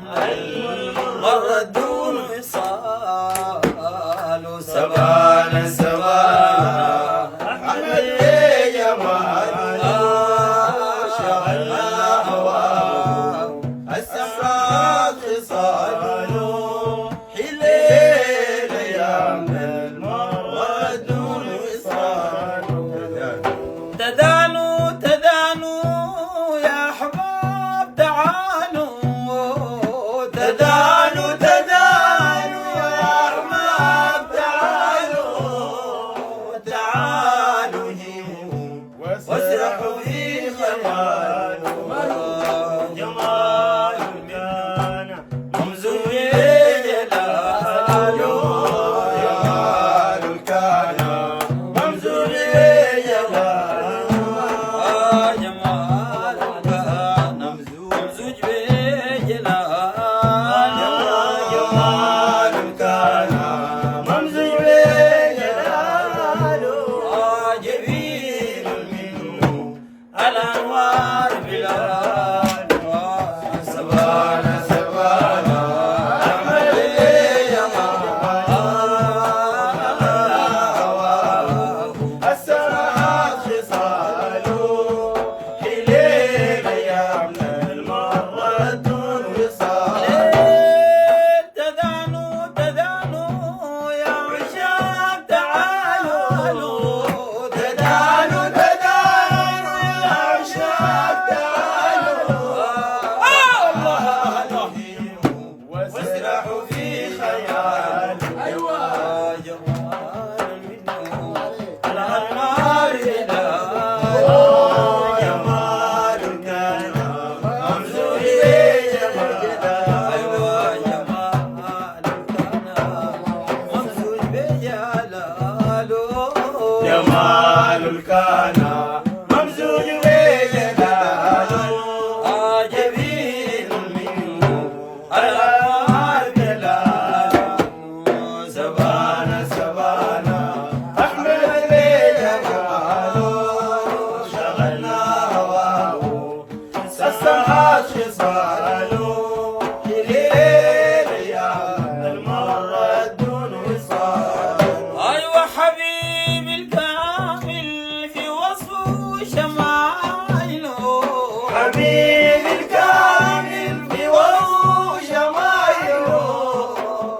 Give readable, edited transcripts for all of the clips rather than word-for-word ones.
المرة دون وصال سبانا سبانا أحمد يا جمال شغلنا هواه السمراء خصاله حليل أيام المرة دون وصال تدانوا تدانوا يا أحباب تعالوا تدانوا تدانوا يا أحباب تعالوا تعالوا هيموا واسرحوا في خياله جمال كان ممزوج بجلاله جمال كان ممزوج بجلاله جمال كان ممزوج بجلاله جمال كان ممزوج بجلاله جميل منه الأنوار بلاد سبانا سبانا أحمد يا هواه السماء خصاله حليل أيامنا المرة دون وصال تدانوا تدانوا يا عشاق تعالوا تدانوا تدانوا يا عشاق تعالوا الله نهيهم واسرحوا في خيال أيوة جمال منه الأنوار جمال كان ممزوج بجلاله أيوة جمال كان ممزوج بجلاله جمال كان ممزوج بجلاله جميل منه الأنوار بلاله سبانا سبانا أحمد جماله شغلنا هواه السماء خصاله ليل أيام المرة دون وصال أيوة حبيبي الكامل في وصفه شمايله حبيبي الكامل في وصفه شمايله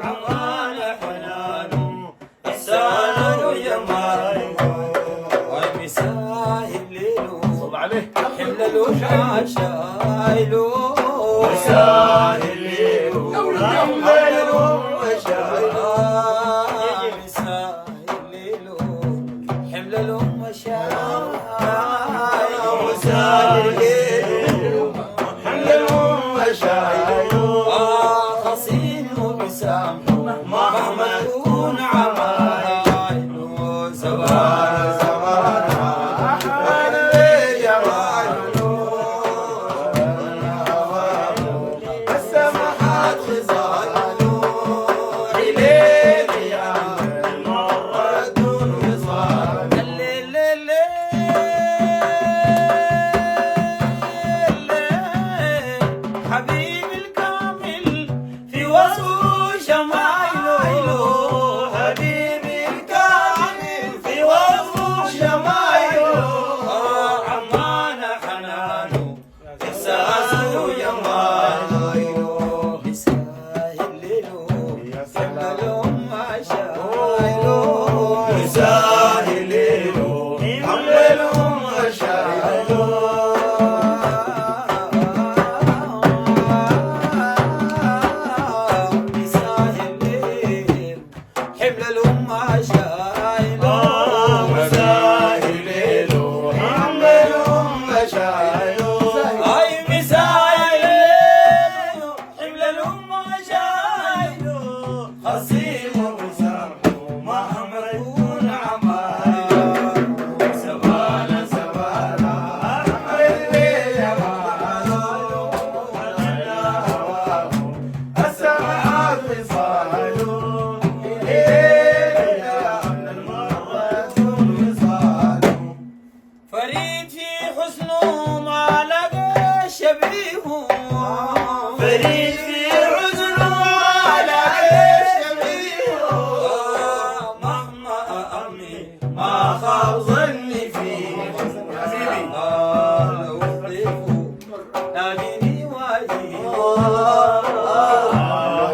عمال حنانه إحسانه وجماله ومساهل ليله حمل الوفا شايله مساهل ليله حمل الوفا شايله مساهل ليله حمل الوفا شايله مساهل ليله حمل الوفا شايله خصيم وبسامحه مهما تكون عمايله سبانا سبانا أحمد جماله السماحات خصاله حليل أيام المرة دون وصال الليل حبيبي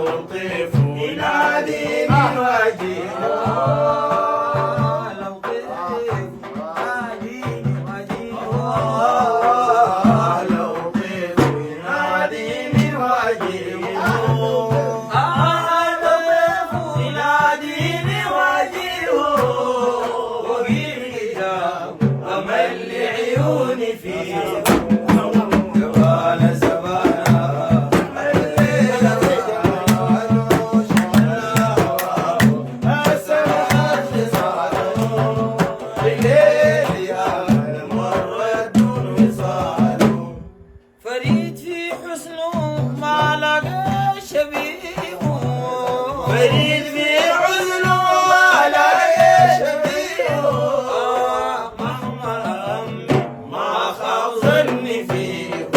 لطيف ينادي من وجهه فريد في حسنه ما لقى شبيه فريد في حزنه على شبيه مهما همي ما خاب ظني فيه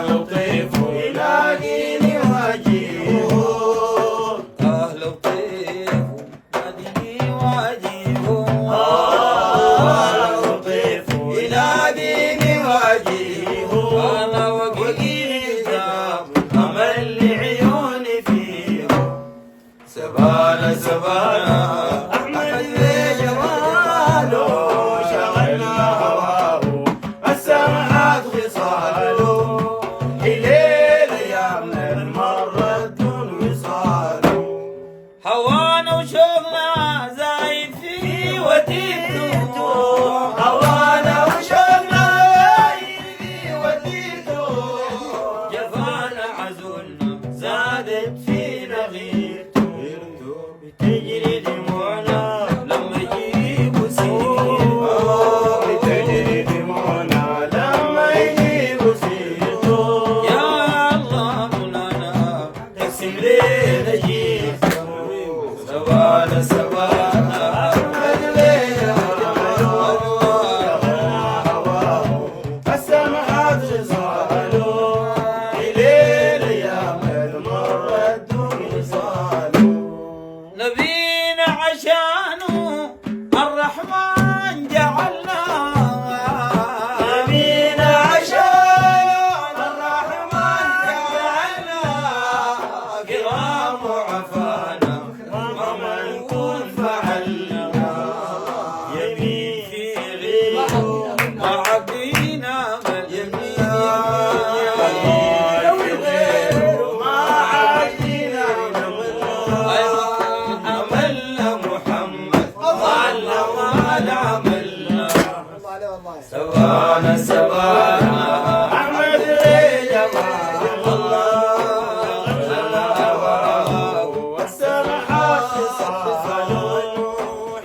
لطيف يلاقيني وجهه لطيف يناديني وجهه أمل لعيوني فيه سبانة سبانة أحمد جماله شغلنا هواه السمعات خصاله الليل أيام المرة دون وصاله هوانا وشوقنا زايد في وديته هوانا وشوقنا يدي وديته جفانا عزولنا زادت في رغيته بتجري دموعنا لما يجيبوا سيرته بتجري دموعنا لما يجيبوا سيرته يا الله مولانا تقسم لينا جيته سبانة سبانة أحمد لينا هواه السمعات خصاله الليل أيام المرة دون وصاله نبينا عشانه الرحمن جعلنا نبينا عشان الرحمن جعلنا كرام وعفانا مهما نكون فعلنا يمين في غيره ما عقينا بل ما عادينا عمل محمد ظل وما عملنا سبانة سبانة أحمد جمال الله والسمحات خصاله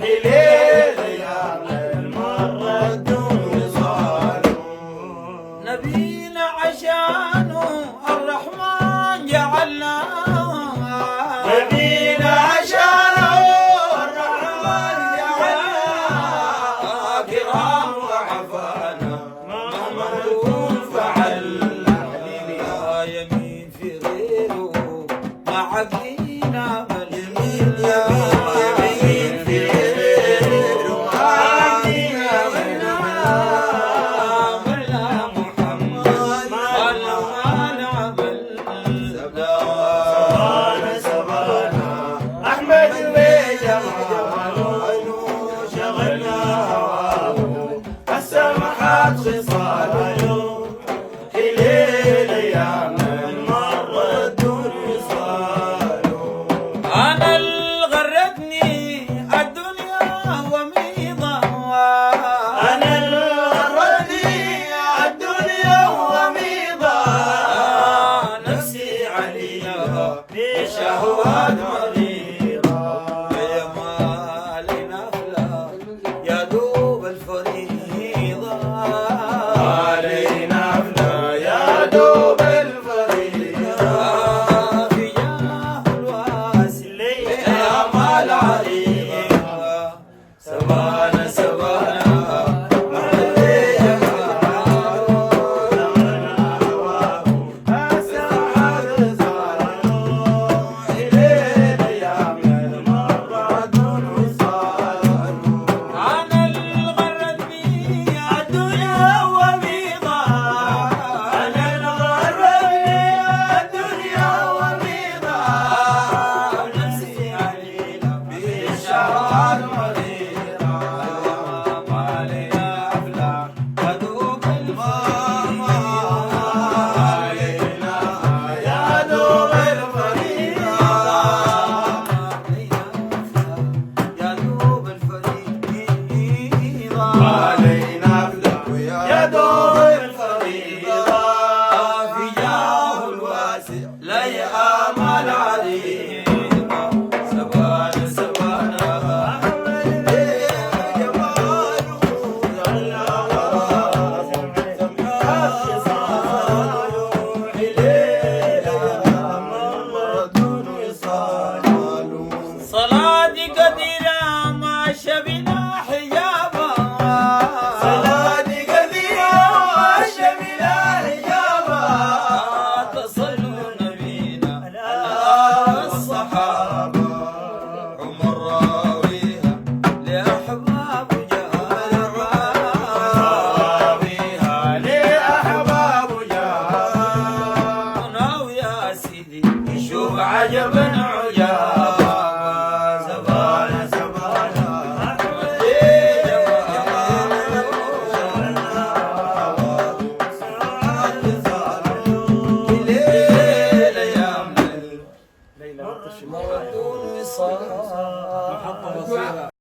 حليل أيام المرة دون وصاله نبينا عشانه الرحمن جعلنا نبينا عشانه الرحمن جعلنا كرام وعفانا مهما نكون فعلنا يا يمين في غيره ما عقينا بل يمين في غيره ما عادينا عمل محمد ظل وما عمل سبانة سبانة أحمد جماله شغلنا هواه السمحات خصاله